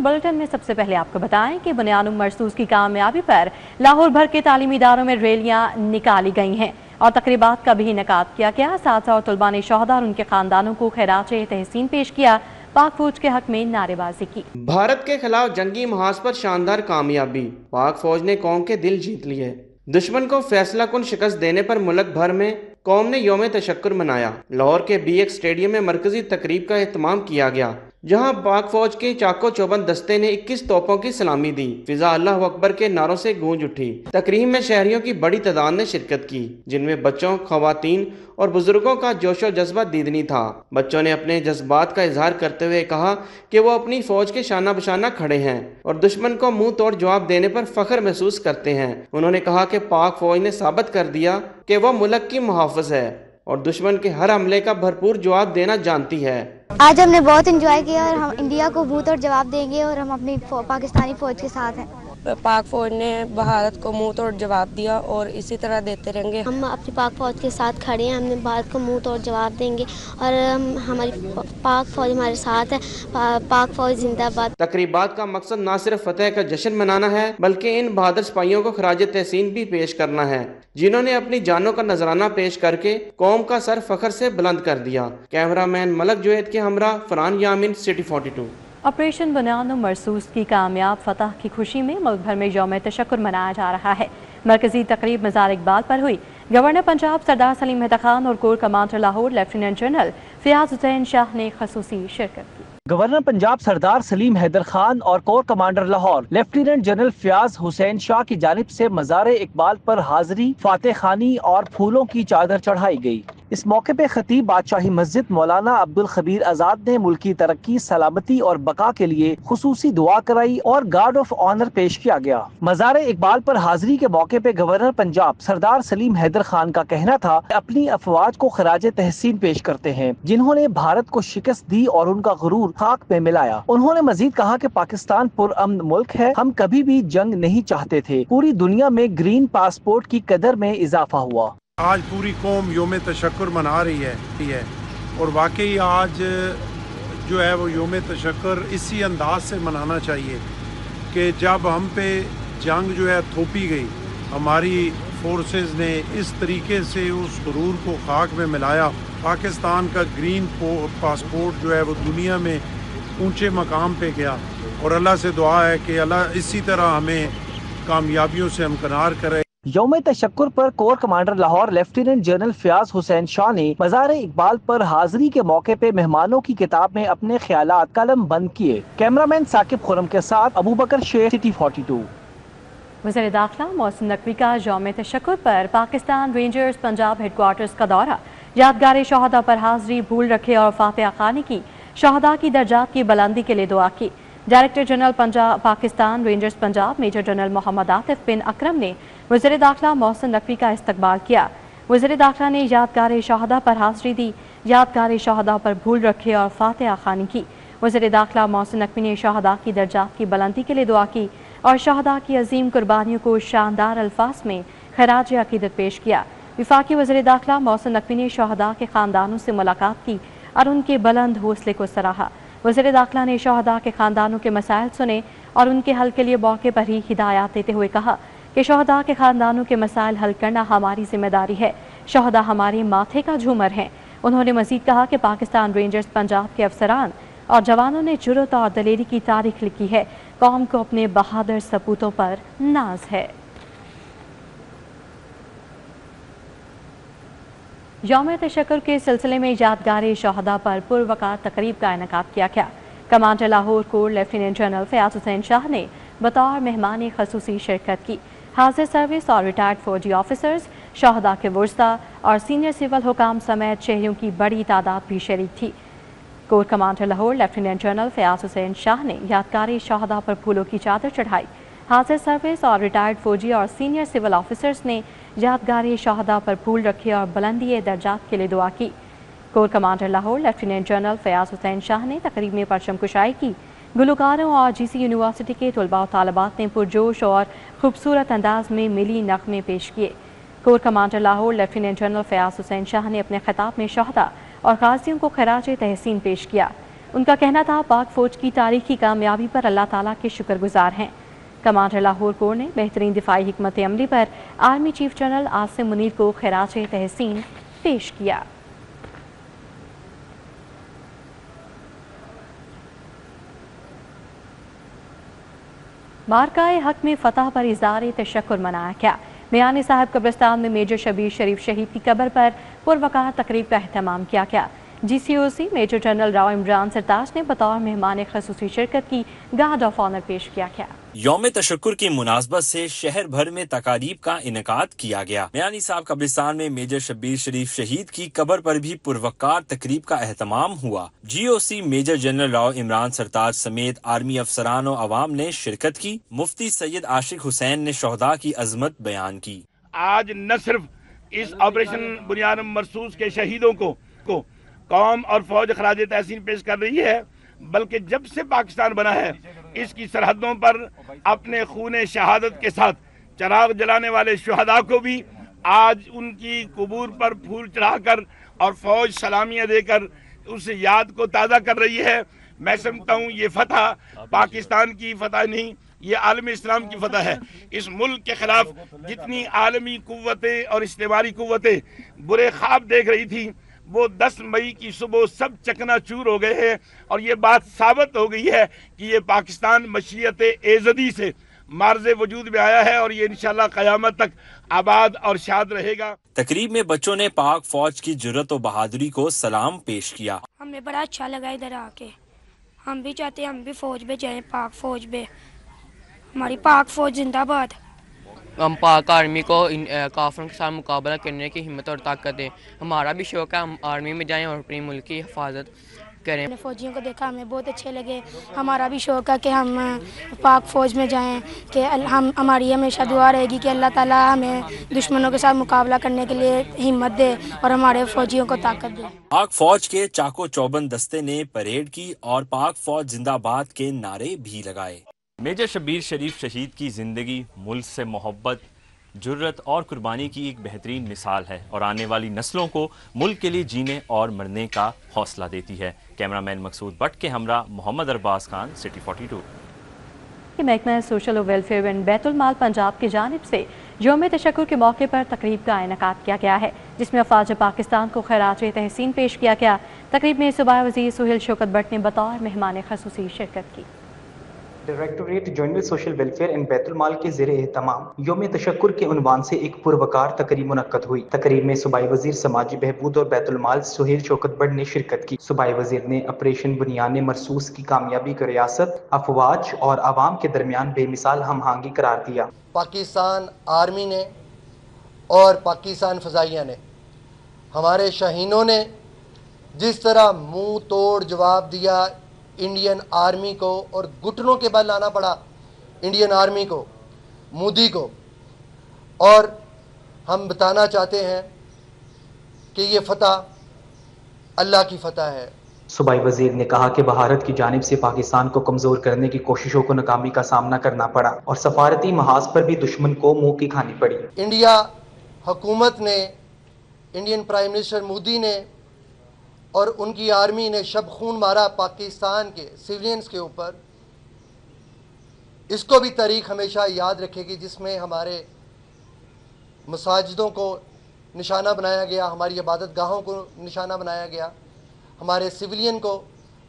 Bulletin में सबसे पहले आपको बताएं कि बुनियानुम मरसूस की कामयाबी पर लाहौर भर के तालीमी इदारों में रैलियां निकाली गई हैं और तकरीबात का भी इनेकाद किया गया। साथ और तलबा ने शोहदा और उनके खानदानों को खैरात तहसीन पेश किया, पाक फौज के हक में नारेबाजी की। भारत के खिलाफ जंगी महाज पर शानदार कामयाबी, पाक फौज ने कौम के दिल जीत लिए। दुश्मन को फैसला कुन शिकस्त देने पर मुल्क भर में कौम ने यौम तशक्कुर मनाया। लाहौर के BX स्टेडियम में मरकजी तकरीब का एहतमाम किया गया, जहां पाक फौज के चाको चौबंद दस्ते ने 21 तोपों की सलामी दी। फिजा अल्लाह अकबर के नारों से गूंज उठी। तकरीब में शहरियों की बड़ी तादाद ने शिरकत की, जिनमें बच्चों, खवातीन और बुजुर्गों का जोशो जज्बा दीदनी था। बच्चों ने अपने जज्बात का इजहार करते हुए कहा कि वो अपनी फौज के शाना बशाना खड़े हैं और दुश्मन को मुंह तोड़ जवाब देने पर फख्र महसूस करते हैं। उन्होंने कहा कि पाक फौज ने साबित कर दिया कि वह मुल्क की मुहाफ़िज है और दुश्मन के हर हमले का भरपूर जवाब देना जानती है। आज हमने बहुत एंजॉय किया और हम इंडिया को मुंह तोड़ जवाब देंगे और हम अपनी पाकिस्तानी फौज के साथ हैं। पाक फौज ने भारत को मुंह तोड़ जवाब दिया और इसी तरह देते रहेंगे। हम अपनी पाक फौज के साथ खड़े हैं, हमने भारत को मुंह तोड़ जवाब देंगे और हमारी पाक फौज हमारे साथ है। पाक फौज जिंदाबाद। तकरीबात का मकसद न सिर्फ फतेह का जश्न मनाना है, बल्कि इन बहादुर सिपाहियों को खराज तहसीन भी पेश करना है, जिन्होंने अपनी जानों का नजराना पेश करके कौम का सर फख्र से बुलंद कर दिया। कैमरामैन मलक जुएद के हमरा फरहान यामिन, सिटी 42। ऑपरेशन बुनियानुम मरसूस की कामयाब फतह की खुशी में मुल्क भर में यौम तशक्कुर मनाया जा रहा है। मरकजी तकरीब मज़ार इकबाल पर हुई। गवर्नर पंजाब सरदार सलीम हैदर खान और corps commander Lahore lieutenant general Fayyaz Hussain Shah ने खसूसी शिरकत की। गवर्नर पंजाब सरदार सलीम हैदर खान और corps commander Lahore lieutenant general Fayyaz Hussain Shah की जानिब से मज़ार इकबाल पर हाजिरी, फातह खानी और फूलों की चादर चढ़ाई गई। इस मौके पे खतीब बादशाही मस्जिद मौलाना अब्दुल खबीर आजाद ने मुल्की तरक्की, सलामती और बका के लिए खुसूसी दुआ कराई और गार्ड ऑफ ऑनर पेश किया गया। मज़ार इकबाल पर हाजिरी के मौके पे गवर्नर पंजाब सरदार सलीम हैदर खान का कहना था अपनी अफवाज को खराज तहसीन पेश करते हैं, जिन्होंने भारत को शिकस्त दी और उनका गुरूर खाक में मिलाया। उन्होंने मजीद कहा कि पाकिस्तान पुरअमन मुल्क है, हम कभी भी जंग नहीं चाहते थे। पूरी दुनिया में ग्रीन पासपोर्ट की कदर में इजाफा हुआ। आज पूरी कौम यौम तशक्कुर मना रही है और वाकई आज जो है वो यौम तशक्कुर इसी अंदाज से मनाना चाहिए कि जब हम पे जंग जो है थोपी गई, हमारी फोर्सेस ने इस तरीके से उस गुरूर को खाक में मिलाया। पाकिस्तान का ग्रीन पासपोर्ट जो है वो दुनिया में ऊंचे मकाम पे गया और अल्लाह से दुआ है कि अल्लाह इसी तरह हमें कामयाबियों से हमकिनार करे। यौम तशक्कुर पर corps commander Lahore lieutenant general Fayyaz Hussain Shah ने मज़ार इकबाल पर हाजिरी के मौके पे मेहमानों की किताब में अपने ख्यालात कलम बंद किए। कैमरामैन साकिब खुरम के साथ अबू बकर शेख, सिटी 42। वज़ीर दाखिला मोहसिन नकवी का यौम तशक्कुर पर पाकिस्तान रेंजर्स पंजाब हेडक्वार्टर्स का दौरा। यादगार शोहदा पर हाजिरी, भूल रखे और फातिहा खानी की। शोहदा की दर्जात की बुलंदी के लिए दुआ की। Director general Pakistan rangers Punjab major general Muhammad Atif bin Akram ने वज़ीर दाखिला मोहसिन नकवी का इस्तकबाल किया। वज़ीर दाखिला ने यादगार शोहदा पर हाजिरी दी, यादगार शोहदा पर भूल रखे और फातिहा खानी की। वज़ीर दाखिला मोहसिन नकवी ने शोहदा की दर्जात की बुलंदी के लिए दुआ की और शोहदा की अजीम कुर्बानियों को शानदार अल्फाज में खराज अकीदत पेश किया। वफाकी वज़ीर दाखिला मोहसिन नकवी ने शोहदा के खानदानों से मुलाकात की और उनके बुलंद हौसले को सराहा। वज़ीर दाखिला ने शोहदा के खानदानों के मसाइल सुने और उनके हल के लिए मौके पर ही हिदायत देते हुए कहा कि शोहदा के खानदानों के मसाइल हल करना हमारी जिम्मेदारी है। शोहदा हमारे माथे का झूमर हैं। उन्होंने मजीद कहा कि पाकिस्तान रेंजर्स पंजाब के अफसरान और जवानों ने जुर्रत और दलेरी की तारीख लिखी है। कौम को अपने बहादुर सपूतों पर नाज है। यौम तशक्कुर के सिलसिले में यादगार शोहदा पर पुरवकार तकरीब का इनेकाद किया गया। Commander Lahore corps lieutenant general Fayyaz Hussain Shah ने बतौर मेहमान खसूसी शिरकत की। हाजिर सर्विस और रिटायर्ड फौजी ऑफिसर्स, शोहदा के वुरसा और सीनियर सिविल हुकाम समेत शहरियों की बड़ी तादाद भी शरीक थी। Corps commander Lahore lieutenant general Fayyaz Hussain Shah ने यादगार शोहदा पर फूलों की चादर चढ़ाई। हाजिर सर्विस और रिटायर्ड फौजी और सीनियर सिविल ऑफिसर्स ने यादगार शोहदा पर फूल रखे और बुलंदी दर्जात के लिए दुआ की। Corps commander Lahore lieutenant general Fayyaz Hussain Shah ने तकरीब में परचम कुशाई की। गुलकारों और GC यूनिवर्सिटी के तलबा और तालिबात ने पुरजोश और खूबसूरत अंदाज में मिली नग़मे पेश किए। Corps commander Lahore lieutenant general Fayyaz Hussain Shah ने अपने खिताब में शोहदा और गाजियों को खराज तहसीन पेश किया। ان کا کہنا تھا پاک فوج کی تاریخی کامیابی پر اللہ تعالیٰ کے شکر گزار ہیں۔ کمانڈر لاہور کور نے بہترین دفاعی حکمت عملی پر army chief general Asim Munir کو خراج تحسین پیش کیا۔ مارکائے حق میں فتح پر اظہار تشکر منایا گیا۔ میانی صاحب قبرستان میں میجر شبیر شریف شہید کی قبر پر پروقار تقریب کا اہتمام کیا گیا۔ جی سی او سی میجر جنرل راؤ عمران سرتاج نے بطور مہمان خصوصی شرکت کی، گارڈ آف آنر پیش کیا گیا۔ یوم تشکر کی مناسبت سے شہر بھر میں تقاریب کا انعقاد کیا گیا۔ میانی صاحب قبرستان میں میجر شبیر شریف شہید کی قبر پر بھی پروقار تقریب کا اہتمام ہوا۔ جی او سی میجر جنرل راؤ عمران سرتاج سمیت آرمی افسران و عوام نے شرکت کی۔ مفتی سید عاشق حسین نے شہداء کی عظمت بیان کی۔ آج نہ صرف اس آپریشن بنیاد مرصوص کے شہیدوں کو قوم اور فوج خراج تحسین پیش کر رہی ہے، بلکہ جب سے پاکستان بنا ہے اس کی سرحدوں پر اپنے خون شہادت کے ساتھ چراغ جلانے والے شہداء کو بھی آج ان کی قبور پر پھول چڑھا کر اور فوج سلامیاں دے کر اس یاد کو تازہ کر رہی ہے۔ میں سمجھتا ہوں یہ فتح پاکستان کی فتح نہیں، یہ عالم اسلام کی فتح ہے۔ اس ملک کے خلاف جتنی عالمی قوتیں اور اجتماعی قوتیں برے خواب دیکھ رہی تھی، وہ 10 مئی کی صبح سب چکنا چور ہو گئے ہیں، اور یہ بات ثابت ہو گئی ہے کہ یہ پاکستان مشیت ایزدی سے معرض وجود میں آیا ہے، اور یہ انشاءاللہ قیامت تک آباد اور شاد رہے گا۔ تقریب میں بچوں نے پاک فوج کی جرت و بہادری کو سلام پیش کیا۔ ہمیں بڑا اچھا لگا ادھر آ کے، ہم بھی چاہتے ہیں ہم بھی فوج میں جائیں، پاک فوج میں، ہماری پاک فوج زندہ باد۔ ہم پاک آرمی کو کافروں کے ساتھ مقابلہ کرنے کی ہمت اور طاقت دیں۔ ہمارا بھی شوق ہے ہم آرمی میں جائیں اور اپنی ملک کی حفاظت کریں۔ فوجیوں کو دیکھا ہمیں بہت اچھے لگے، ہمارا بھی شوق ہے کہ ہم پاک فوج میں جائیں، کہ ہماری ہمیشہ دعا رہے گی کہ اللہ تعالیٰ ہمیں دشمنوں کے ساتھ مقابلہ کرنے کے لیے ہمت دے اور ہمارے فوجیوں کو طاقت دے۔ پاک فوج کے چاقو چوبند دستے نے پریڈ کی اور پاک فوج زندہ باد کے نعرے بھی لگائے۔ میجر شبیر شریف شہید کی زندگی ملک سے محبت، جرت اور قربانی کی ایک بہترین مثال ہے اور آنے والی نسلوں کو ملک کے لیے جینے اور مرنے کا حوصلہ دیتی ہے۔ کیمرہ مین مقصود بٹ کے ہمراہ محمد ارباز خان، سٹی 42۔ محکمہ سوشل و ویلفیئر اینڈ بیت المال پنجاب کی جانب سے یوم تشکر کے موقع پر تقریب کا انعقاد کیا گیا ہے، جس میں افواج پاکستان کو خراج تحسین پیش کیا گیا۔ تقریب میں صوبائی وزیر سہیل شوکت بٹ نے بطور مہمان خصوصی شرکت کی۔ Directorate general social welfare and بیت المال کے زیر اہتمام یوم تشکر کے عنوان سے ایک پروقار تقریب منعقد ہوئی۔ تقریب میں صوبائی وزیر سماجی بہبود اور بیت المال سہیل شوکت بٹ نے شرکت کی۔ صوبائی وزیر نے آپریشن بنیان مرصوص کی کامیابی کو ریاست، افواج اور عوام کے درمیان بے مثال ہم آہنگی قرار دیا۔ پاکستان آرمی نے اور پاکستان فضائیہ نے، ہمارے شاہینوں نے جس طرح منہ توڑ جواب دیا انڈین آرمی کو، اور گھٹنوں کے بل لانا پڑا انڈین آرمی کو، مودی کو، اور ہم بتانا چاہتے ہیں کہ یہ فتح اللہ کی فتح ہے۔ صوبائی وزیر نے کہا کہ بھارت کی جانب سے پاکستان کو کمزور کرنے کی کوششوں کو ناکامی کا سامنا کرنا پڑا اور سفارتی محاذ پر بھی دشمن کو منہ کی کھانی پڑی۔ انڈیا حکومت نے، انڈین پرائم منسٹر مودی نے اور ان کی آرمی نے شب خون مارا پاکستان کے سیولینز کے اوپر، اس کو بھی تاریخ ہمیشہ یاد رکھے گی، جس میں ہمارے مساجدوں کو نشانہ بنایا گیا، ہماری عبادت گاہوں کو نشانہ بنایا گیا، ہمارے سیولین کو،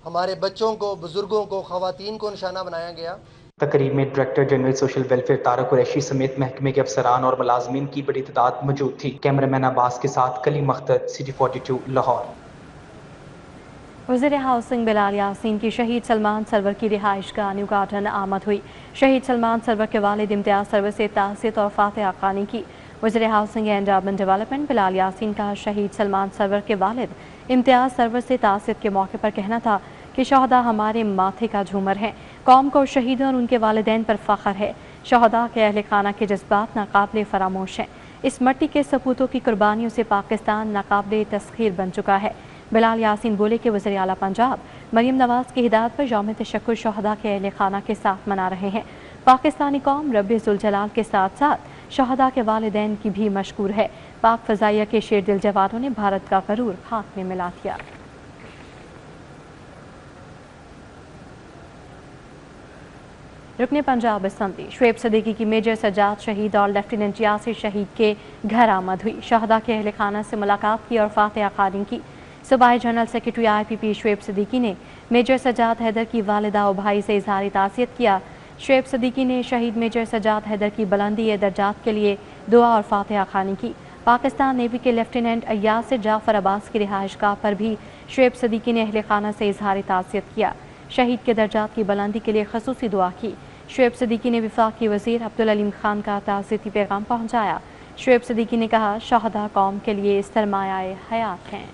ہمارے بچوں کو، بزرگوں کو، خواتین کو نشانہ بنایا گیا۔ تقریب میں director general social welfare Tariq Qureshi سمیت محکمے کے افسران اور ملازمین کی بڑی تعداد موجود تھی۔ کیمرہ مین عباس کے ساتھ کلیم اختر، سٹی 42 لاہور۔ وزیر ہاؤسنگ بلال یاسین کی شہید سلمان سرور کی رہائش گاہ نیو گارڈن آمد ہوئی۔ شہید سلمان سرور کے والد امتیاز سرور سے تعزیت اور فاتحہ خوانی کی۔ وزیر ہاؤسنگ اینڈ اربن ڈیولپمنٹ بلال یاسین کا شہید سلمان سرور کے والد امتیاز سرور سے تعزیت کے موقع پر کہنا تھا کہ شہداء ہمارے ماتھے کا جھومر ہیں، قوم کو شہیدوں اور ان کے والدین پر فخر ہے۔ شہداء کے اہل خانہ کے جذبات ناقابل فراموش ہیں۔ اس مٹی کے سپوتوں کی قربانیوں سے پاکستان ناقابل تسخیر بن چکا ہے۔ بلال یاسین بولے کہ وزیر اعلیٰ پنجاب مریم نواز کی ہدایت پر یوم تشکر شہداء کے اہل خانہ کے ساتھ منا رہے ہیں۔ پاکستانی قوم رب ذوالجلال کے ساتھ ساتھ شہداء کے والدین کی بھی مشکور ہے۔ پاک فضائیہ کے شیر دل جوانوں نے بھارت کا غرور خاک میں ملا دیا۔ रुकने पंजाब असम्बली शुएब सदीकी की मेजर सज्जाद शहीद और लेफ्टिनेंट यासिर शहीद के घर आमद हुई। शहदा के अहल खाना से मुलाकात की और फातिहा खानी की। सूबाई general secretary IPP Shoaib Siddiqui ने मेजर सज्जाद हैदर की वालिदा और भाई से इजहार ताज़ियत किया। शुएब सदीकी ने शहीद मेजर सज्जाद हैदर की बुलंदी दर्जात के लिए दुआ और फातिहा खानी की। पाकिस्तान नेवी के लेफ्टिनेंट यासिर जाफर अब्बास की रिहाइशगाह पर भी शुएब सदीकी ने अहल खाना से इजहार ताज़ियत किया। शहीद के दर्जात की बुलंदी के लिए खसूसी दुआ की। शुएब सदीकी ने वफाकी वज़ीर अब्दुल अलीम खान का ताज़ियती पैगाम पहुँचाया। शुएब सदीकी ने कहा, शहदा कौम के लिए सरमाया हयात हैं।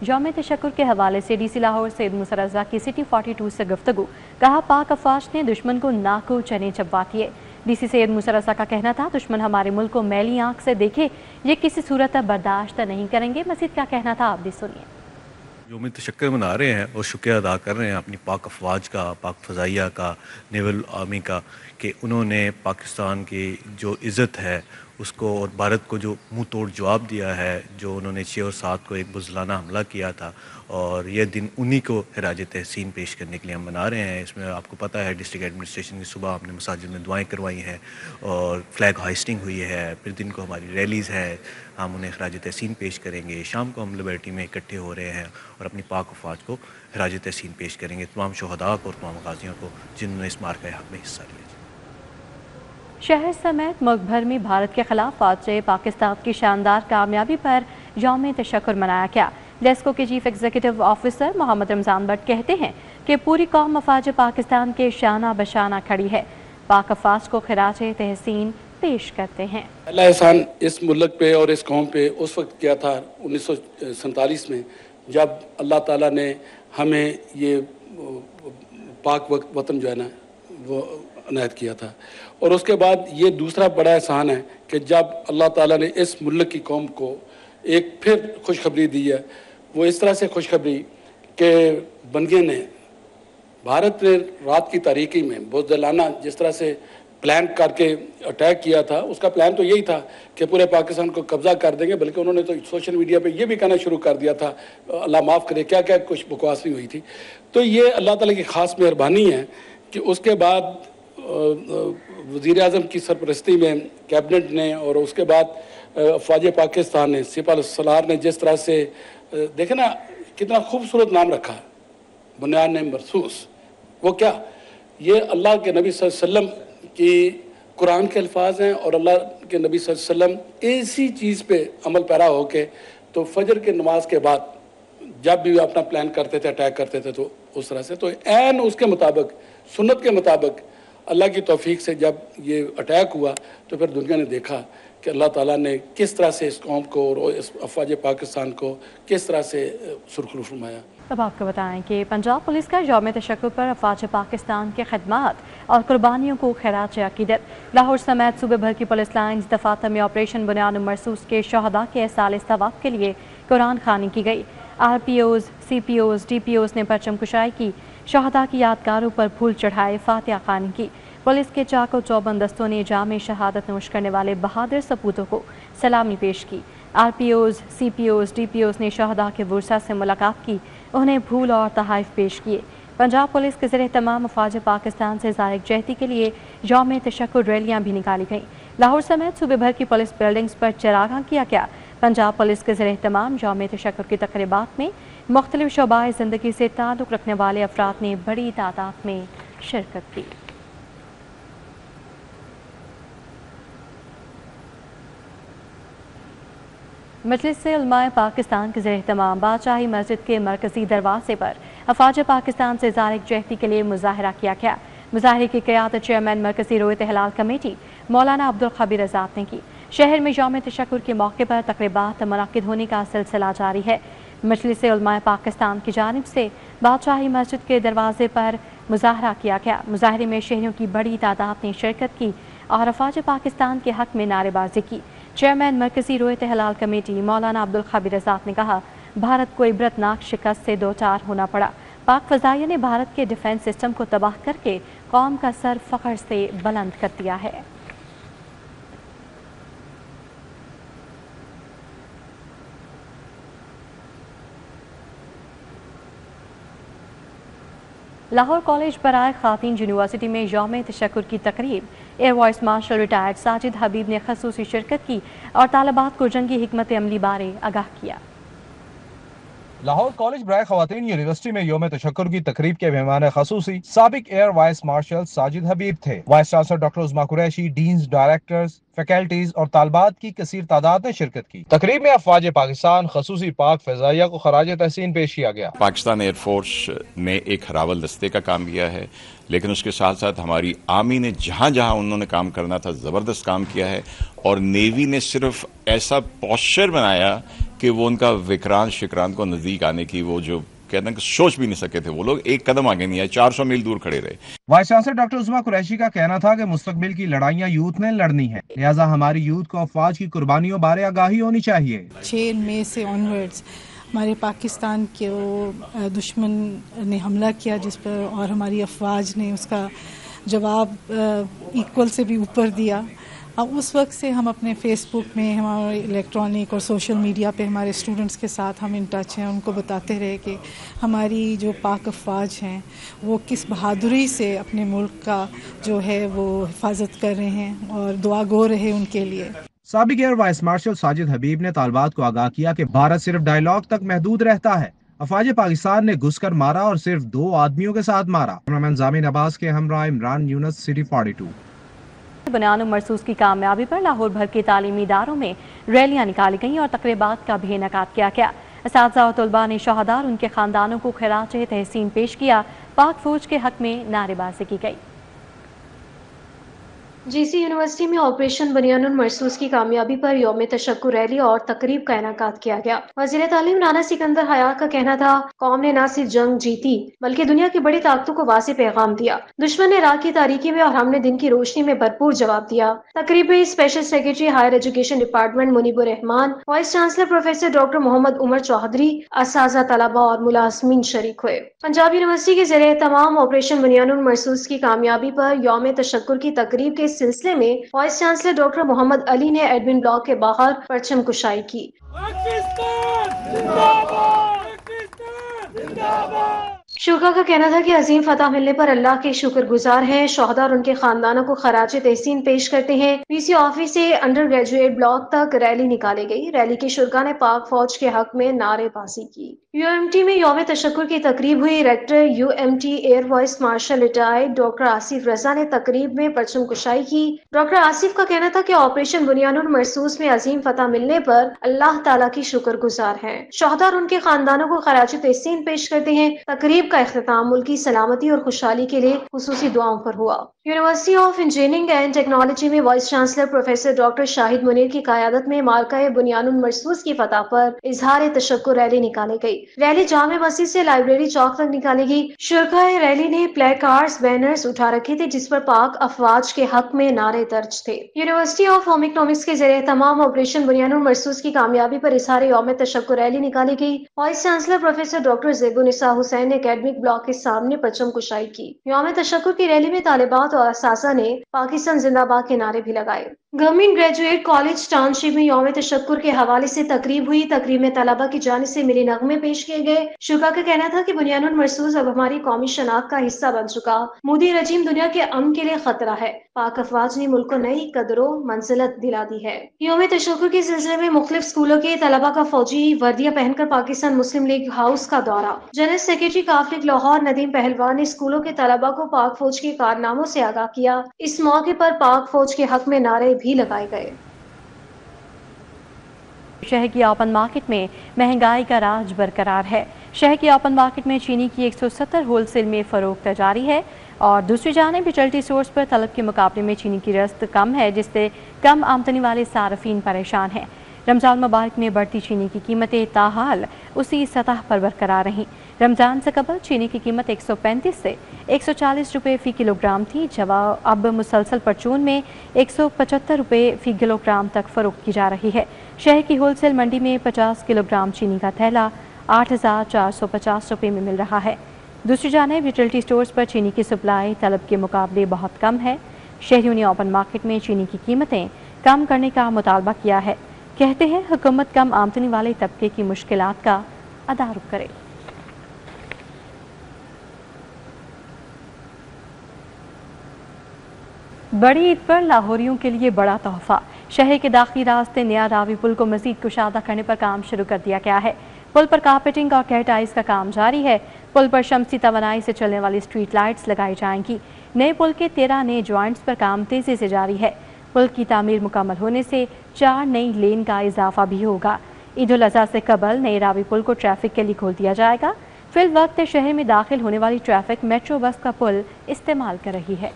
यौम तशक्कुर के हवाले से DC लाहौर सैयद मूसा रज़ा की सिटी 42 से गुफ्तगू। कहा, पाक अफवाज ने दुश्मन को नाको चने चबवा दिए। DC सैयद मूसा रज़ा का कहना था, दुश्मन हमारे मुल्क को मैली आंख से देखे ये किसी सूरत बर्दाश्त नहीं करेंगे। मज़ीद क्या कहना था, आप भी सुनिए। यौम तशक्कुर मना रहे हैं और शुक्रिया अदा कर रहे हैं अपनी पाक अफवाज का, पाक फ़ज़ाइया का, नेवल आर्मी का, कि उन्होंने पाकिस्तान की जो इज़्ज़त है उसको और भारत को जो मुंह तोड़ जवाब दिया है, जो उन्होंने 6 और 7 को एक बुज़लाना हमला किया था, और यह दिन उन्हीं को खिराज तहसीन पेश करने के लिए हम मना रहे हैं। इसमें आपको पता है डिस्ट्रिक्ट एडमिनिस्ट्रेशन की सुबह हमने मसाजिद में दुआएं करवाई हैं और फ्लैग हाइस्टिंग हुई है। फिर दिन को हमारी रैलीज़ है, हम उन्हें खिराज तहसीन पेश करेंगे। शाम को हम लिबर्टी में इकट्ठे हो रहे हैं और अपनी पाक अफवाज को खिराज तहसीन पेश करेंगे, तमाम शहदा को और तमाम गाजियों को जिन्होंने इस मार्के हक़ में हिस्सा लिया। शहर समेत मुल्क भर में भारत के खिलाफ फातह पाकिस्तान की शानदार कामयाबी पर यौम तशक्कुर मनाया गया। डेस्को के chief executive officer Mohammad Ramzan Bhatt कहते हैं कि पूरी कौम मफाज पाकिस्तान के शाना बशाना खड़ी है। पाक अफवाज को खिराज तहसीन पेश करते हैं। पहला एहसान इस मुल्क पे और इस कौम पे उस वक्त किया था 1947 में, जब अल्लाह ताला ने हमें ये पाक वतन जो है ना वो अनायत किया था। और उसके बाद ये दूसरा बड़ा एहसान है कि जब अल्लाह ताला ने इस मुल्क की कौम को एक फिर खुशखबरी दी है, वो इस तरह से खुशखबरी कि बंदियों ने, भारत ने रात की तारीकी में बुज़दिलाना जिस तरह से प्लान करके अटैक किया था, उसका प्लान तो यही था कि पूरे पाकिस्तान को कब्ज़ा कर देंगे, बल्कि उन्होंने तो सोशल मीडिया पे ये भी कहना शुरू कर दिया था, अल्लाह माफ़ करे क्या क्या कुछ बकवास नहीं हुई थी। तो ये अल्लाह ताला की ख़ास मेहरबानी है कि उसके बाद वज़ीर आज़म की सरपरस्ती में कैबिनेट ने और उसके बाद अफवाज पाकिस्तान ने, सिपह सलार ने जिस तरह से देखे ना कितना खूबसूरत नाम रखा, बुनियाद ने मरसूस, वो क्या, ये अल्लाह के नबी सल्लल्लाहु अलैहि वसल्लम की कुरान के अल्फाज हैं और अल्लाह के नबी सल्लल्लाहु अलैहि वसल्लम इसी चीज़ पे अमल पैरा होके तो फजर के नमाज के बाद जब भी अपना प्लान करते थे, अटैक करते थे, तो उस तरह से तो ऐन उसके मुताबिक, सुन्नत के मुताबिक अल्लाह की तौफीक से जब ये अटैक हुआ तो फिर दुनिया ने देखा कि अल्लाह ताला ने किस तरह से इस कौम को और इस अफवाज पाकिस्तान को किस तरह से सुरखरू फरमाया। अब आपको बताएं कि पंजाब पुलिस का यौम तशक्कुर पर अफवाज पाकिस्तान के खदमात और कुर्बानियों को खिराज अकीदत। लाहौर समेत सूबे भर की पुलिस लाइन्स दफातर में ऑपरेशन बुनियाद मरसूस के शहदा के साल सवाब के लिए कुरान खानी की गई। RPOs, CPOs, DPOs ने परचम कुशाई की, शहदा की यादगारों पर फूल चढ़ाए, फातिहा खानी की। पुलिस के चाको चौबंद दस्तों ने जाम शहादत नोश करने वाले बहादुर सपूतों को सलामी पेश की। RPOs, CPOs, DPOs ने शहदा के वर्सा से मुलाकात की, उन्हें फूल और तहाइफ पेश किए। पंजाब पुलिस के ज़रिए तमाम अफवाज पाकिस्तान से ज़ाहिर यकजहती के लिए यौम तशक्कुर रैलियाँ भी निकाली गईं। लाहौर समेत सूबे भर की पुलिस बिल्डिंग्स पर चरागां किया गया। पंजाब पुलिस के ज़रिए तमाम यौम तशक्कुर की तक़रीबात में मुख्तलिफ शोबाए ज़िंदगी से ताल्लुक़ रखने वाले अफराद ने बड़ी तादाद में शिरकत की। मजलिस उलमाए पाकिस्तान के ज़रिए तमाम बादशाही मस्जिद के मरकज़ी दरवाजे पर अफवाज पाकिस्तान से ज़ाहिर यकजहती के लिए मुज़ाहरा किया गया। मुज़ाहरे की क़यादत चेयरमैन मरकज़ी रोयत हलाल कमेटी मौलाना अब्दुल खबीर आज़ाद ने की। शहर में यौम तशक्कुर के मौके पर तक़रीबात मुनक़्क़िद होने का सिलसिला जारी है। मजलिस उलमाए पाकिस्तान की जानिब से बादशाही मस्जिद के दरवाजे पर मुज़ाहरा किया गया। मुज़ाहरे में शहरियों की बड़ी तादाद ने शिरकत की और अफवाज पाकिस्तान के हक़ में नारेबाजी की। चेयरमैन मरकज़ी रोयत हलाल कमेटी मौलाना अब्दुल खबीर आज़ाद ने कहा, भारत को इबरतनाक शिकस्त से दो चार होना पड़ा। पाक फ़ज़ाइया ने भारत के डिफेंस सिस्टम को तबाह करके कौम का सर फ़ख्र से बुलंद कर दिया है। لاہور کالج برائے خواتین یونیورسٹی میں یوم تشکر کی تقریب، air vice marshal retired Sajid Habib نے خصوصی شرکت کی اور طالبات کو جنگی حکمت عملی بارے آگاہ کیا۔ لاہور کالج برائے خواتین یونیورسٹی میں یوم تشکر کی تقریب کے مہمان خصوصی سابق air vice marshal Sajid Habib تھے۔ Vice chancellor doctor Uzma Qureshi, deans, directors, faculties اور طالبات کی کثیر تعداد نے شرکت کی۔ تقریب میں افواج پاکستان خصوصی پاک فضائیہ کو خراج تحسین پیش کیا گیا۔ پاکستان ایئر فورس نے ایک ہراول دستے کا کام کیا ہے، لیکن اس کے ساتھ ساتھ ہماری آرمی نے جہاں جہاں انہوں نے کام کرنا تھا زبردست کام کیا ہے، اور نیوی نے صرف ایسا پوسچر بنایا کہ وہ ان کا وکران شکران کو نزدیک آنے کی وہ جو کہتے ہیں کہ سوچ بھی نہیں سکے تھے، وہ لوگ ایک قدم آگے نہیں آئے، 400 میل دور کھڑے رہے۔ Voice chancellor doctor Uzma Qureshi کا کہنا تھا کہ مستقبل کی لڑائیاں یوتھ نے لڑنی ہے، لہٰذا ہماری یوتھ کو افواج کی قربانیوں بارے آگاہی ہونی چاہیے۔ 6 مئی سے آنورڈز ہمارے پاکستان کے دشمن نے حملہ کیا جس پر، اور ہماری افواج نے اس کا جواب ایکول سے بھی اوپر دیا۔ اس وقت سے ہم اپنے فیس بک میں، ہمارے الیکٹرانک اور سوشل میڈیا پہ ہمارے اسٹوڈنٹس کے ساتھ ہم ان ٹچ ہیں، ان کو بتاتے رہے کہ ہماری جو پاک افواج ہیں وہ کس بہادری سے اپنے ملک کا جو ہے وہ حفاظت کر رہے ہیں، اور دعا گو رہے ان کے لیے۔ سابق air vice marshal Sajid Habib نے طالبات کو آگاہ کیا کہ بھارت صرف ڈائیلاگ تک محدود رہتا ہے، افواج پاکستان نے گھس کر مارا اور صرف 2 آدمیوں کے ساتھ مارا۔ کیمرامین زامین عباس کے ہمراہ عمران یونس، سٹی 42۔ بنیان مرسوس کی کامیابی پر لاہور بھر کے تعلیمی اداروں میں ریلیاں نکالی گئیں اور تقریبات کا بھی انعقاد کیا گیا۔ اساتذہ اور طلباء نے شہداء اور ان کے خاندانوں کو خراج تحسین پیش کیا۔ پاک فوج کے حق میں نعرے بازی کی گئی۔ جی سی یونیورسٹی میں آپریشن بنیان المرصوص کی کامیابی پر یوم تشکر ریلی اور تقریب کا انعقاد کیا گیا۔ وزیر تعلیم رانا سکندر حیات کا کہنا تھا، قوم نے نہ صرف جنگ جیتی بلکہ دنیا کی بڑی طاقتوں کو واضح پیغام دیا۔ دشمن نے رات کی تاریکی میں اور ہم نے دن کی روشنی میں بھرپور جواب دیا۔ تقریب میں special secretary higher education department Munib Ur Rahman, vice chancellor professor doctor Muhammad Umar Chaudhry, اساتذہ، طلباء اور ملازمین شریک ہوئے۔ پنجاب یونیورسٹی کے زیر اہتمام آپریشن بنیان المرصوص کی کامیابی پر یوم تشکر کی تقریب کے سلسلے میں وائس چانسلر ڈاکٹر محمد علی نے ایڈمن بلاک کے باہر پرچم کشائی کی۔ شرکا کا کہنا تھا کہ عظیم فتح ملنے پر اللہ کے شکر گزار ہیں، شہداء اور ان کے خاندانوں کو خراج تحسین پیش کرتے ہیں۔ پی سی آفس سے انڈر گریجویٹ بلاک تک ریلی نکالی گئی۔ ریلی کے شرکا نے پاک فوج کے حق میں نعرے بازی کی۔ یو ایم ٹی میں یوم تشکر کی تقریب ہوئی۔ Rector U M T air vice marshal retired doctor Asif Raza نے تقریب میں پرچم کشائی کی۔ ڈاکٹر آصف کا کہنا تھا کہ آپریشن بنیان المرصوص میں عظیم فتح ملنے پر اللہ تعالیٰ کی شکر گزار ہیں، شہداء اور ان کے خاندانوں کو خراج تحسین پیش کرتے ہیں۔ تقریب کا اختتام ملکی سلامتی اور خوشحالی کے لیے خصوصی دعاؤں پر ہوا۔ University of engineering and technology میں وائس چانسلر پروفیسر ڈاکٹر شاہد منیر کی قیادت میں مارکہ بنیان المرصوص کی فتح پر اظہار تشکر ریلی نکالی گئی۔ ریلی جامع مسجد سے لائبریری چوک تک نکالی گئی۔ شرکائے ریلی نے پلے کارڈز، بینرز اٹھا رکھے تھے جس پر پاک افواج کے حق میں نعرے درج تھے۔ یونیورسٹی آف ہوم اکنامکس کے زیر اہتمام آپریشن بنیان المرصوص کی کامیابی پر اظہار یوم تشکر ریلی نکالی گئی۔ وائس چانسلر پروفیسر ڈاکٹر زیبونسا حسین نے اکیڈمک بلاک کے سامنے پرچم کشائی کی۔ یوم تشکر کی ریلی میں طالبات اور اساتذہ نے پاکستان زندہ باد کے نعرے بھی لگائے۔ گورنمنٹ گریجویٹ کالج ٹاؤن شپ میں یوم تشکر کے حوالے سے تقریب ہوئی۔ تقریب میں طلبہ کی جانب سے ملی نغمے پیش کیے گئے۔ شرکا کا کہنا تھا کہ بنیان المرصوص اب ہماری قومی شناخت کا حصہ بن چکا۔ مودی رجیم دنیا کے امن کے لیے خطرہ ہے۔ پاک افواج نے ملک کو نئی قدر و منزلت دلا دی ہے۔ یوم تشکر کے سلسلے میں مختلف اسکولوں کے طلبہ کا فوجی وردیاں پہن کر پاکستان مسلم لیگ ہاؤس کا دورہ۔ جنرل سیکرٹری کافلیگ لاہور ندیم پہلوان نے اسکولوں کے طلبہ کو پاک فوج کے کارناموں سے آگاہ کیا۔ اس موقع پر پاک فوج کے حق میں نعرے بھی لگائے گئے۔ شہر کی اوپن مارکیٹ میں مہنگائی کا راج برقرار ہے۔ شہر کی اوپن مارکیٹ میں چینی کی 170 ہول سیل میں فروخت جاری ہے، اور دوسری جانب یوٹیلٹی سٹورز پر طلب کے مقابلے میں چینی کی رست کم ہے، جس سے کم آمدنی والے صارفین پریشان ہیں۔ رمضان مبارک میں بڑھتی چینی کی قیمتیں تاحال اسی سطح پر برقرار رہیں۔ رمضان سے قبل چینی کی قیمت 135 سے 140 روپے فی کلو گرام تھی، جبکہ اب مسلسل پرچون میں 175 روپے فی کلو گرام تک فروخت کی جا رہی ہے۔ شہر کی ہول سیل منڈی میں 50 کلو گرام چینی کا تھیلا 8,450 روپے میں مل رہا ہے۔ دوسری جانب یوٹیلٹی سٹورز پر چینی کی سپلائی طلب کے مقابلے بہت کم ہے۔ شہریوں نے اوپن مارکیٹ میں چینی کی قیمتیں کم کرنے کا مطالبہ کیا ہے۔ کہتے ہیں حکومت کم آمدنی والے طبقے کی مشکلات کا تدارک کرے۔ बड़ी ईद पर लाहौरियों के लिए बड़ा तोहफा। शहर के दाखिली रास्ते नया रावी पुल को मजीद कुशादा करने पर काम शुरू कर दिया गया है। पुल पर कारपेटिंग और कैट आइस का काम जारी है। पुल पर शमसी तवानाई से चलने वाली स्ट्रीट लाइट्स लगाई जाएंगी। नए पुल के 13 नए जॉइंट्स पर काम तेजी से जारी है। पुल की तामीर मुकम्मल होने से 4 नई लेन का इजाफा भी होगा। ईद उल अज़हा से कबल नए रावी पुल को ट्रैफिक के लिए खोल दिया जाएगा। फिल वक्त शहर में दाखिल होने वाली ट्रैफिक मेट्रो बस का पुल इस्तेमाल कर रही है।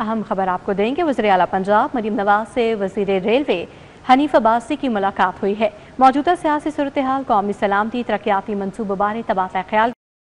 अहम खबर आपको देंगे। वज़ीर आला पंजाब मरीम नवाज से वज़ीर रेलवे हनीफ अब्बासी की मुलाकात हुई है। मौजूदा सियासी सूरत हाल, कौमी सलामती, तरक्याती मंसूबों बारे तबादला ख्याल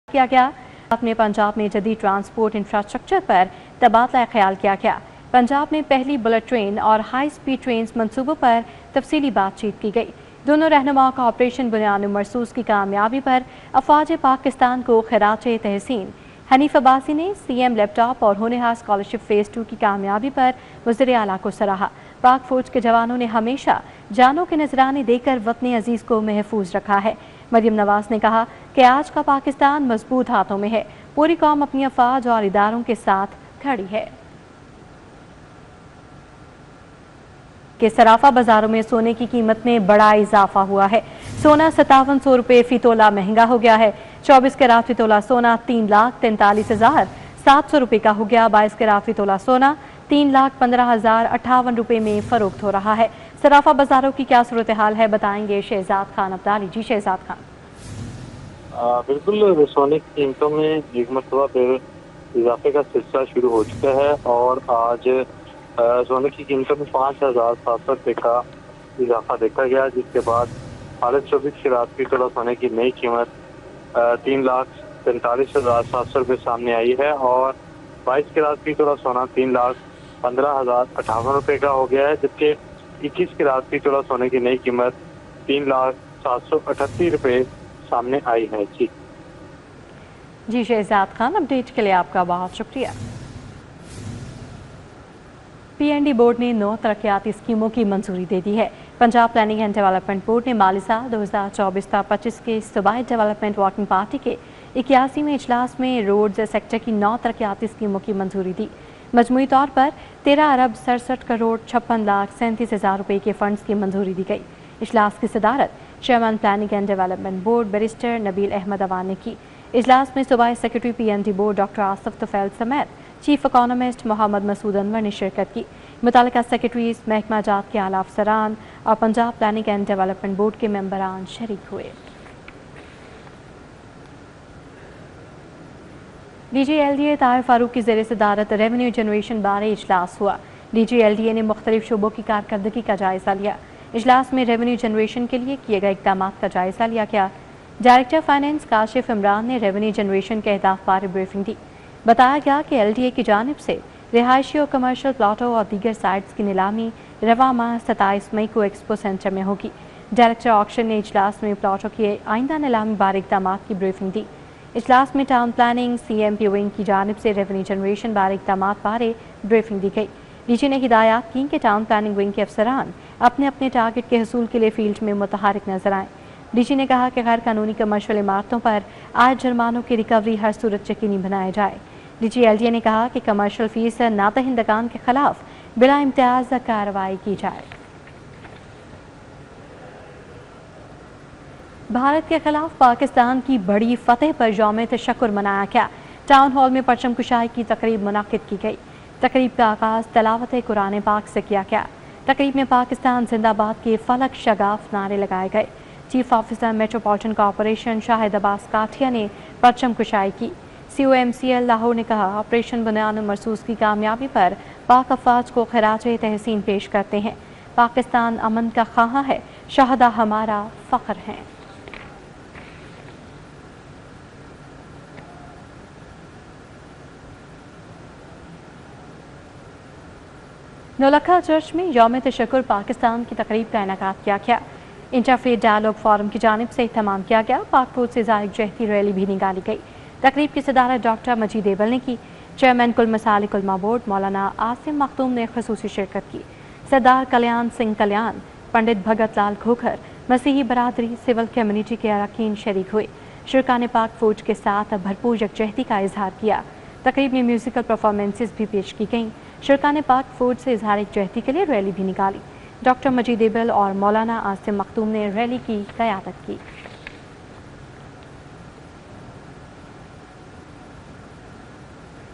किया गया। अपने पंजाब में जदीद ट्रांसपोर्ट इंफ्रास्ट्रक्चर पर तबादला ख्याल किया गया। पंजाब में पहली बुलेट ट्रेन और हाई स्पीड ट्रेन मंसूबों पर तफसीली बातचीत की गई। दोनों रहनुमाओं का ऑपरेशन बुनियाद मरसूस की कामयाबी पर अफवाज पाकिस्तान को खिराज तहसीन। हनीफ अब्बासी ने CM लैपटॉप और होनहार स्कॉलरशिप फेज़ 2 की कामयाबी पर वज़ीर आला को सराहा। पाक फौज के जवानों ने हमेशा जानों के नजराने देकर वतन अजीज को महफूज रखा है। मरीम नवाज ने कहा कि आज का पाकिस्तान मजबूत हाथों में है। पूरी कौम अपनी अफवाज और इदारों के साथ खड़ी है। के सराफा बाजारों में सोने की कीमत में बड़ा इजाफा हुआ है। सोना 5700 रुपये फी तोला महंगा हो गया है। 24 कैरात फी तोला सोना 3,43,700 रुपये का हो गया। 22 कैरात फी तोला सोना 3,15,058 रुपये में फरोख्त हो रहा है। सराफा बाजारों की क्या सूरत हाल है, बताएंगे शहजाद खान अब्दाली। जी शहजाद खान। बिल्कुल, सोने की कीमतों में एक मरतबा फिर इजाफे का सिलसिला शुरू हो चुका है और आज सोने की कीमतों में 5,700 रुपये का इजाफा देखा गया, जिसके बाद हालत 24 कैरात फी तोला सोने की नई कीमत 3,43,700 रुपये सामने आई है और 22 कैरात फी तोला सोना 3,15,058 रुपये का हो गया है, जबकि 21 कैरात फी तोला सोने की नई कीमत 3,738 रुपये सामने आई है। जी शहजाद खान, अपडेट के लिए आपका बहुत शुक्रिया। PND बोर्ड ने 9 तरक्याती स्कीमों की मंजूरी दे दी है। Punjab planning and development board ने माली साल 2024-25 के सूबाई डेवलपमेंट वर्किंग पार्टी के 81वें इजलास में रोड्स सेक्टर की 9 तरक्याती स्कीमों की मंजूरी दी। मजमूई तौर पर 13 अरब 67 करोड़ 56,37,000 रुपये के फंड्स की मंजूरी दी गई। इजलास की सदारत chairman planning and development board barrister Nabeel Ahmad Awan ने की। इजलास में सूबाई secretary PND board doctor Asif Tufail समेत चीफ इकोनॉमिस्ट मोहम्मद मसूद अनवर ने शिरकत की। मुतालिका सेक्रेटरीज, महकमा जात के आला अफसरान और Punjab planning and development board के मेंबरान शरीक हुए। DG LDA ताहिर फारूक की ज़ेर सदारत रेवेन्यू जनरेशन बारे इजलास हुआ। DG LDA ने मुख्तलिफ शोबों की कारकर्दगी का जायजा लिया। इजलास में रेवेन्यू जनरेशन के लिए किए गए इक़दाम का जायजा लिया गया। डायरेक्टर फाइनेंस काशिफ इमरान ने रेवेन्यू जनरेशन के अहदाफ बारे ब्रीफिंग दी। बताया गया कि LDA की जानिब से रिहायशी और कमर्शियल प्लाटों और दीगर साइट्स की नीलामी रवा माह 27 मई को एक्सपो सेंटर में होगी। डायरेक्टर ऑक्शन ने इजलास में प्लाटों की आइंदा नीलामी बारे इक़दाम की ब्रीफिंग दी। इजलास में टाउन प्लानिंग CMP विंग की जानिब से रेवेन्यू जनरेशन बारे इक़दाम बारे ब्रीफिंग दी गई। DG ने हिदायत की कि टाउन प्लानिंग विंग के अफसरान अपने अपने टारगेट के हसूल के लिए फील्ड में मुतहरिक नजर आएँ। DG ने कहा कि गैर कानूनी कमर्शियल इमारतों पर आए जुर्मानों की रिकवरी हर सूरत यकीनी बनाया जाए। DG LDA ने कहा कि कमर्शियल फीस नादहिंदगान के खिलाफ बिला इम्तियाज कार्रवाई की जाए। भारत के खिलाफ पाकिस्तान की बड़ी फतेह पर यौम तशक्कुर मनाया गया। टाउन हॉल में परचम कुशाई की तकरीब मुनक्किद की गई। तकरीब का आगाज तलावत कुरान पाक से किया गया। तकरीब में पाकिस्तान जिंदाबाद के फलक शगाफ नारे लगाए गए। Chief officer metropolitan corporation Shahid Abbas Kathia ने परचम कुशाई की। COMCL लाहौर ने कहा, ऑपरेशन बुनियाद मरसूस की कामयाबी पर पाक अफवाज को खिराज तहसीन पेश करते हैं। पाकिस्तान अमन का ख्वाह है, शहदा हमारा फ़ख्र हैं। नौलखा चर्च में यौम तशक्कुर पाकिस्तान की तकरीब का इनेकाद किया गया। इंटरफेथ डायलॉग फोरम की जानिब से इत्तमाम किया गया। पाक फौज से जायक जहती रैली भी निकाली गई। तकरीब की सदारत डॉक्टर मजीद एबल ने की। चेयरमैन कुल मसालिक उलमा बोर्ड मौलाना आसिम मखदूम ने खसूसी शिरकत की। सरदार कल्याण सिंह कल्याण, पंडित भगत लाल खोखर, मसीही बरादरी, सिविल कम्युनिटी के अरकान शरीक हुए। शुरकान पाक फौज के साथ भरपूर यकजहती का इजहार किया। तकरीब में म्यूजिकल परफॉर्मेंसेस भी पेश की गईं। शुरकान पाक फौज से इजहार यकजहती के लिए रैली भी निकाली। डॉक्टर मजीद एबल और मौलाना आसिम मखदूम ने रैली की क़यादत की।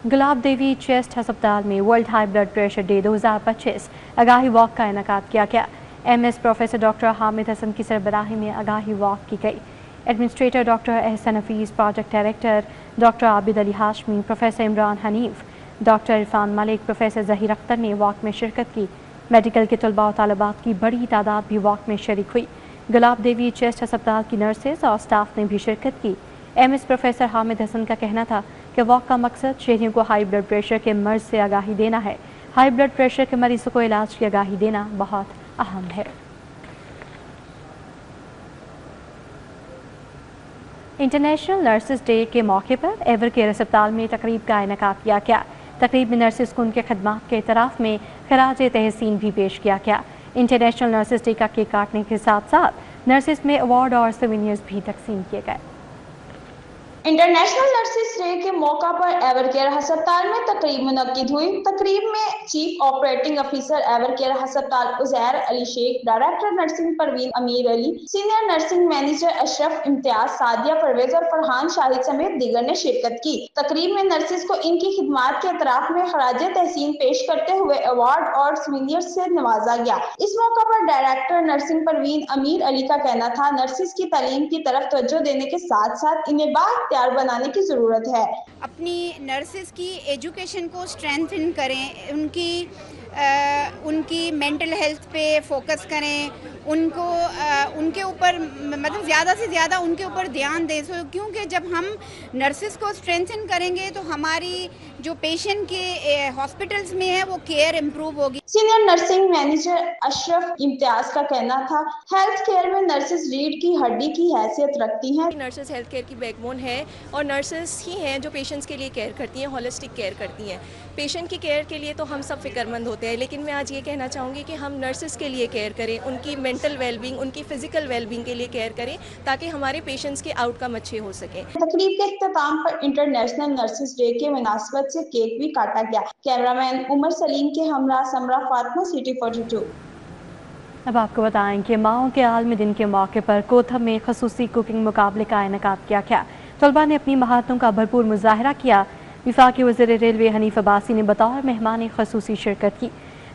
गुलाब देवी चेस्ट अस्पताल में world high blood pressure day 2025 आगाही वॉक का इनेकाद किया गया। MS professor doctor Hamid Hassan की सरबराही में आगाही वॉक की गई। Administrator doctor Ahsan Hafeez, project director doctor Abid Ali Hashmi, professor Imran Hanif, doctor Irfan Malik, professor Zaheer Akhtar ने वॉक में शिरकत की। मेडिकल के तलबा और तालिबात की बड़ी तादाद भी वॉक में शरीक हुई। गुलाब देवी चेस्ट अस्पताल की नर्सेज और स्टाफ ने भी शिरकत की। MS प्रोफेसर हामिद हसन का कहना था कि वॉक का मकसद शहरियों को हाई ब्लड प्रेशर के मर्ज से आगाही देना है। हाई ब्लड प्रेशर के मरीजों को इलाज की आगाही देना बहुत अहम है। इंटरनेशनल नर्सेज डे के मौके पर एवर केयर अस्पताल में तकरीब का इनेकाद किया गया। तकरीब में नर्सेज को उनके खदमात के एतराफ़ में खराज तहसीन भी पेश किया गया। इंटरनेशनल नर्सेज डे का केक काटने के साथ साथ नर्सेज में अवार्ड और सोवेनियर्स भी तकसीम किए गए। इंटरनेशनल नर्सेज डे के मौका पर एवर केयर अस्पताल में तकरीब मुनक्किद हुई। तकरीब में चीफ ऑपरेटिंग अफसर एवर केयर अस्पताल Uzair Ali Sheikh, director nursing Parveen Ameer Ali, senior nursing manager Ashraf Imtiaz, Sadia Parvez और फरहान शाहिद समेत दीगर ने शिरकत की। तकरीब में नर्सेज को इनकी खिदमात के अतराफ में खराज तहसीन पेश करते हुए अवार्ड और सोवेनियर से नवाजा गया। इस मौका पर डायरेक्टर नर्सिंग परवीन अमीर अली का कहना था, नर्सेज की तालीम की तरफ तवज्जो देने के साथ साथ इन्हें बाख्तियार बनाने की जरूरत है। अपनी नर्सेज की एजुकेशन को स्ट्रेंथन करें, उनकी मेंटल हेल्थ पे फोकस करें, उनके ऊपर मतलब ज़्यादा से ज़्यादा उनके ऊपर ध्यान दें। क्योंकि जब हम नर्सेज को स्ट्रेंथन करेंगे तो हमारी जो पेशेंट के हॉस्पिटल्स में है वो केयर इम्प्रूव होगी। Senior nursing manager Ashraf Imtiaz का कहना था, हेल्थ केयर में नर्सेज रीढ़ की हड्डी की हैसियत रखती हैं। नर्सेज हेल्थ केयर की बैकबोन है और नर्सेज ही हैं जो पेशेंट्स के लिए केयर करती हैं, होलिस्टिक केयर करती हैं। पेशेंट की केयर के लिए तो हम सब फिक्रमंद होते हैं, लेकिन मैं आज ये कहना चाहूँगी कि हम नर्सेज के लिए केयर करें, उनकी मेंटल वेलबींग, उनकी फिजिकल वेलबींग के लिए केयर करें ताकि हमारे पेशेंट्स के आउटकम अच्छे हो सकें। तकरीब के इख्तिताम पर इंटरनेशनल नर्सेज डे के मुनासबत से केक भी काटा गया। कैमरामैन उमर सलीम के हमरा समरा फातिमा, सिटी 42। अब आपको बताएं कि माओं के आलमी दिन के मौके पर कोथम में खसूसी कुकिंग मुकाबले का इनेकाद किया गया। तलबा ने अपनी महारतों का भरपूर मुजाहरा किया। वफाकी वज़ीर रेलवे हनीफ अब्बासी ने बतौर मेहमान खसूसी शिरकत की।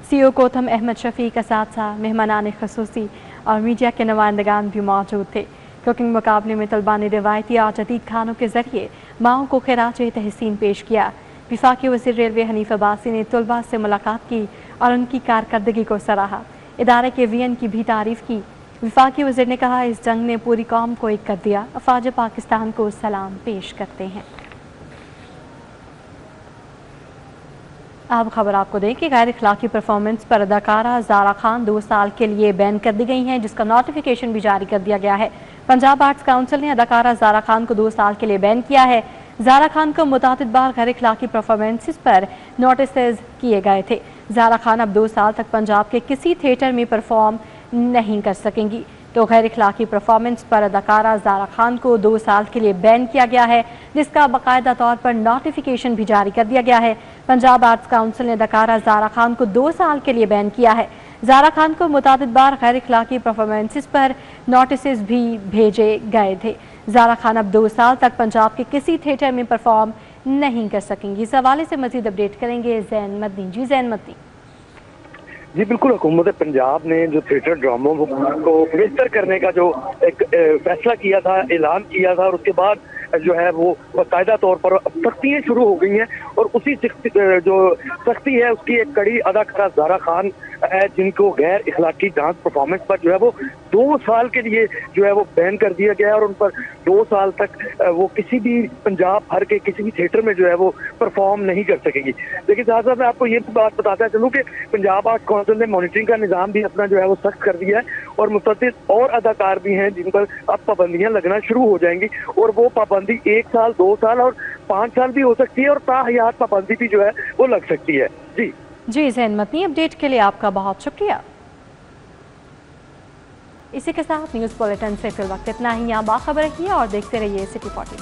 CO कोथम अहमद शफी का साथ मेहमानान खसूसी और मीडिया के नुमाइंदगान भी मौजूद थे। कुकिंग मुकाबले में तलबा ने रिवायती और जदीद खानों के जरिए माओं को खिराज तहसीन पेश किया। वफाकी वज़ीर रेलवे हनीफ अब्बासी ने तलबा से मुलाकात की और उनकी कारकर्दगी को सराहा। इदारे के VN की भी तारीफ की। वफाकी वज़ीर ने कहा, इस जंग ने पूरी कौम को एक कर दिया। अफवाज पाकिस्तान को सलाम पेश करते हैं। अब खबर आपको दें कि गैर इखलाकी परफॉर्मेंस पर अदाकारा ज़ारा खान 2 साल के लिए बैन कर दी गई हैं, जिसका नोटिफिकेशन भी जारी कर दिया गया है। पंजाब आर्ट्स काउंसिल ने अदाकारा ज़ारा खान को 2 साल के लिए बैन किया है। ज़ारा खान को मुतादिद बार गैर इखलाकी परफॉर्मेंसेस पर नोटिस किए गए थे। ज़ारा खान अब 2 साल तक पंजाब के किसी थिएटर में परफॉर्म नहीं कर सकेंगी। तो गैर इखलाकी परफॉर्मेंस पर अदाकारा ज़ारा खान को 2 साल के लिए बैन किया गया है, जिसका बाकायदा तौर पर नोटिफिकेशन भी जारी कर दिया गया है। पंजाब आर्ट्स काउंसिल ने अदाकारा ज़ारा खान को 2 साल के लिए बैन किया है। ज़ारा खान को मुतादिद बार गैर इखलाकी परफॉर्मेंसेस पर नोटिस भी भेजे गए थे। ज़ारा खान अब 2 साल तक पंजाब के किसी थिएटर में परफॉर्म नहीं कर सकेंगी। इस हवाले से मजीद अपडेट करेंगे ज़ैन मदनी। जी ज़ैन मदनी। जी बिल्कुल, हुकूमत पंजाब ने जो थिएटर ड्रामों को बेहतर करने का जो एक फैसला किया था, ऐलान किया था, और उसके बाद जो है वो बाकायदा तौर पर सख्तियाँ शुरू हो गई हैं और उसी जो सख्ती है उसकी एक कड़ी अदाकारा ज़ारा खान है, जिनको गैर इखलाकी डांस परफॉर्मेंस पर जो है वो 2 साल के लिए जो है वो बैन कर दिया गया है और उन पर 2 साल तक वो किसी भी पंजाब भर के किसी भी थिएटर में जो है वो परफॉर्म नहीं कर सकेंगी। लेकिन साथ साथ मैं आपको ये बात बताता चलूँ कि पंजाब आर्ट काउंसिल ने मॉनिटरिंग का निज़ाम भी अपना जो है वो सख्त कर दिया है और मुतअद्दिद और अदाकार भी हैं जिन पर अब पाबंदियाँ लगना शुरू हो जाएंगी और वो पाबंदी 1 साल, 2 साल और 5 साल भी हो सकती है और ताहयात पाबंदी भी जो है वो लग सकती है। जी ज़ैन मदनी, अपडेट के लिए आपका बहुत शुक्रिया। اسی کے ساتھ نیوز بلیٹن سے فی الوقت اتنا ہی. یہاں باخبر رہیے اور دیکھتے رہیے City 42.